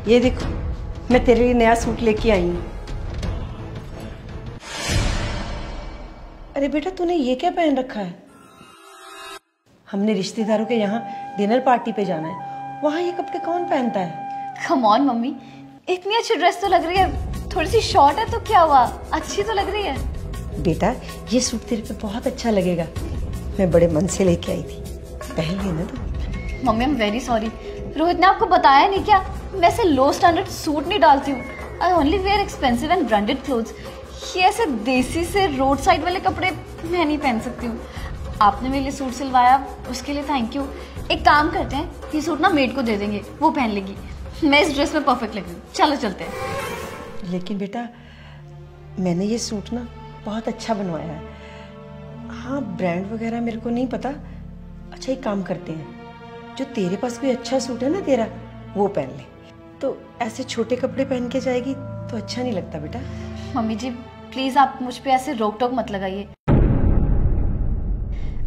ये देखो, मैं तेरे लिए नया सूट लेके आई हूँ। अरे बेटा, तूने ये क्या पहन रखा है? हमने रिश्तेदारों के यहाँ डिनर पार्टी पे जाना है, वहाँ ये कपड़े कौन पहनता है? कम ऑन मम्मी, इतनी अच्छी ड्रेस तो लग रही है, थोड़ी सी शॉर्ट है तो क्या हुआ, अच्छी तो लग रही है। बेटा, ये सूट तेरे पे बहुत अच्छा लगेगा, मैं बड़े मन से लेके आई थी, पहन लेना तू। Mummy I am very sorry, Rohit ने आपको बताया नहीं क्या? मैं ऐसे लो स्टैंडर्ड सूट नहीं डालती हूँ। I only wear expensive and branded clothes. ये ऐसे देसी से रोड साइड वाले कपड़े मैं नहीं पहन सकती हूँ। आपने मेरे लिए सूट सिलवाया, उसके लिए थैंक यू। एक काम करते हैं, ये सूट ना मेड को दे देंगे, वो पहन लेगी। मैं इस ड्रेस में परफेक्ट लग रही हूँ, चलो चलते हैं। लेकिन बेटा, मैंने ये सूट ना बहुत अच्छा बनवाया है। हाँ, ब्रांड वगैरह मेरे को नहीं पता। अच्छा, एक काम करते हैं, जो तेरे पास कोई अच्छा सूट है ना तेरा, वो पहन ले। तो ऐसे छोटे कपड़े पहन के जाएगी तो अच्छा नहीं लगता बेटा। मम्मी जी प्लीज आप मुझ पे ऐसे रोक टोक मत लगाइए।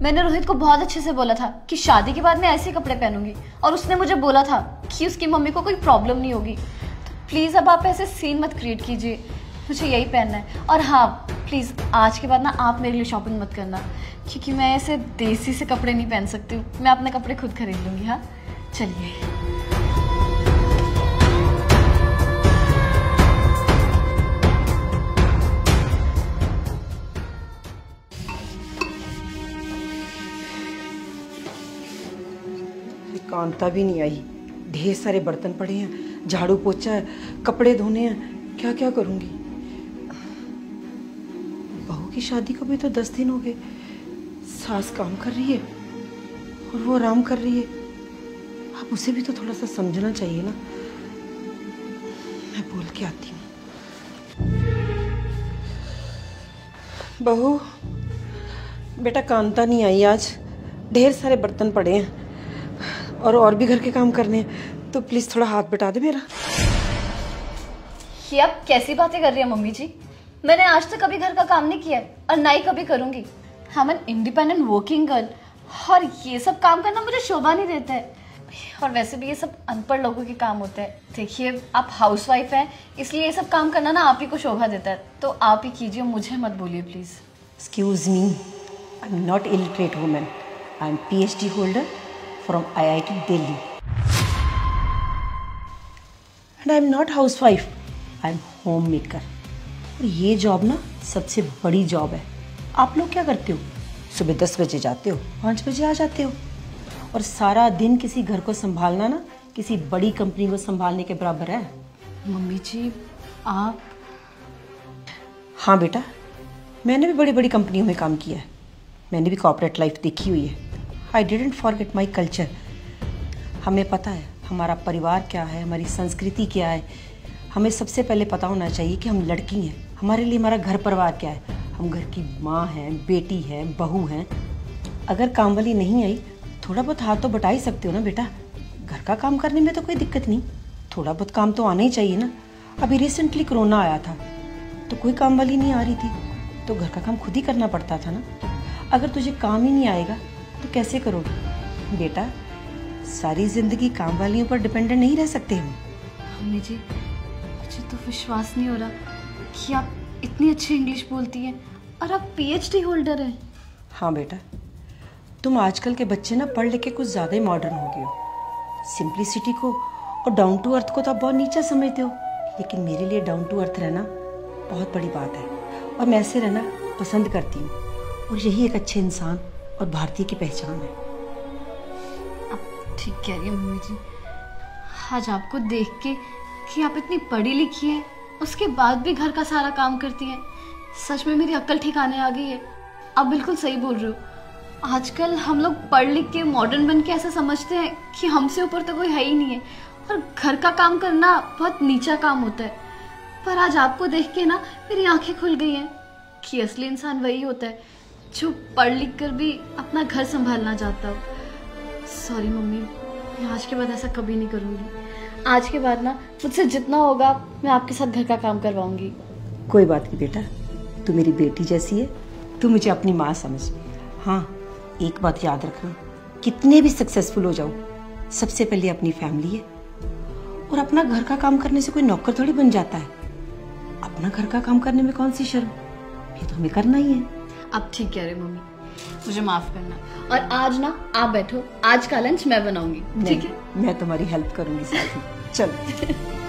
मैंने रोहित को बहुत अच्छे से बोला था कि शादी के बाद मैं ऐसे कपड़े पहनूंगी, और उसने मुझे बोला था कि उसकी मम्मी को कोई प्रॉब्लम नहीं होगी। तो प्लीज अब आप ऐसे सीन मत क्रिएट कीजिए, मुझे यही पहनना है। और हाँ प्लीज आज के बाद ना आप मेरे लिए शॉपिंग मत करना, क्योंकि मैं ऐसे देसी से कपड़े नहीं पहन सकती हूँ। मैं अपने कपड़े खुद खरीद लूंगी। हाँ चलिए। कांता भी नहीं आई, ढेर सारे बर्तन पड़े हैं, झाड़ू पोछा है, कपड़े धोने हैं, क्या क्या करूंगी। बहू की शादी को भी तो 10 दिन हो गए। सास काम कर रही है और वो आराम कर रही है, अब उसे भी तो थोड़ा सा समझना चाहिए ना। मैं बोल के आती हूँ। बहू बेटा, कांता नहीं आई आज, ढेर सारे बर्तन पड़े हैं और भी घर के काम करने हैं, तो प्लीज थोड़ा हाथ बटा दे मेरा। ये आप कैसी बातें कर रही हैं मम्मी जी? मैंने आज तक कभी घर का काम नहीं किया है और ना ही कभी करूंगी। हम एन इंडिपेंडेंट वर्किंग गर्ल, और ये सब काम करना मुझे शोभा नहीं देता है। और वैसे भी ये सब अनपढ़ लोगों के काम होते हैं। देखिए आप हाउसवाइफ हैं, इसलिए ये सब काम करना ना आप ही को शोभा देता है, तो आप ही कीजिए, मुझे मत बोलिए please. Excuse me, I am not illiterate woman, I am PhD holder from IIT Delhi and I am not housewife, I am homemaker। और ये जॉब ना सबसे बड़ी जॉब है। आप लोग क्या करते हो? सुबह 10 बजे जाते हो, 5 बजे आ जाते हो, और सारा दिन किसी घर को संभालना ना किसी बड़ी कंपनी को संभालने के बराबर है। मम्मी जी आप? हाँ बेटा, मैंने भी बड़ी बड़ी कंपनियों में काम किया है, मैंने भी कॉर्पोरेट लाइफ देखी हुई है। I didn't forget my culture। हमें पता है हमारा परिवार क्या है, हमारी संस्कृति क्या है। हमें सबसे पहले पता होना चाहिए कि हम लड़की हैं, हमारे लिए हमारा घर परिवार क्या है। हम घर की माँ हैं, बेटी हैं, बहू हैं। अगर काम वाली नहीं आई, थोड़ा बहुत हाथ तो बटा ही सकते हो ना बेटा। घर का काम करने में तो कोई दिक्कत नहीं, थोड़ा बहुत काम तो आना ही चाहिए ना। अभी रिसेंटली कोरोना आया था तो कोई काम वाली नहीं आ रही थी, तो घर का काम खुद ही करना पड़ता था ना। अगर तुझे काम ही नहीं आएगा तो कैसे करोगे बेटा? सारी जिंदगी काम वालियों पर डिपेंडेंट नहीं रह सकते हम। मम्मी जी मुझे तो विश्वास नहीं हो रहा कि आप इतनी अच्छी इंग्लिश बोलती हैं और आप PhD होल्डर हैं। हाँ बेटा, तुम आजकल के बच्चे ना पढ़ लिख के कुछ ज़्यादा ही मॉडर्न हो गए हो। सिंप्लिसिटी को और डाउन टू अर्थ को तो आप बहुत नीचा समझते हो, लेकिन मेरे लिए डाउन टू अर्थ रहना बहुत बड़ी बात है, और मैं ऐसे रहना पसंद करती हूँ, और यही एक अच्छे इंसान और भारतीय की पहचान है। आप ठीक कह रही हैं मम्मी जी। आज आपको देख के कि आप इतनी पढ़ी लिखी हैं, उसके बाद भी घर का सारा काम करती हैं, सच में मेरी अक्ल ठिकाने आ गई है। आप बिल्कुल सही बोल रहे हो। आजकल हम लोग पढ़ लिख के मॉडर्न बन के ऐसा समझते हैं कि हमसे ऊपर तो कोई है ही नहीं है, और घर का काम करना बहुत नीचा काम होता है। पर आज आपको देख के ना मेरी आंखें खुल गई हैं कि असली इंसान वही होता है जो पढ़ लिख कर भी अपना घर संभालना चाहता हो। सॉरी मम्मी, मैं आज के बाद ऐसा कभी नहीं करूँगी। आज के बाद ना मुझसे जितना होगा मैं आपके साथ घर का काम करवाऊंगी। कोई बात नहीं बेटा, तू मेरी बेटी जैसी है, तू मुझे अपनी माँ समझ। हाँ एक बात याद रखना, कितने भी सक्सेसफुल हो जाओ, सबसे पहले अपनी फैमिली है, और अपना घर का काम करने से कोई नौकर थोड़ी बन जाता है। अपना घर का काम करने में कौन सी शर्म, ये तो हमें करना ही है। आप ठीक कह रहे हो मम्मी, मुझे माफ करना। और आज ना आप बैठो, आज का लंच मैं बनाऊंगी, ठीक है? मैं तुम्हारी हेल्प करूंगी साथ में। चलो।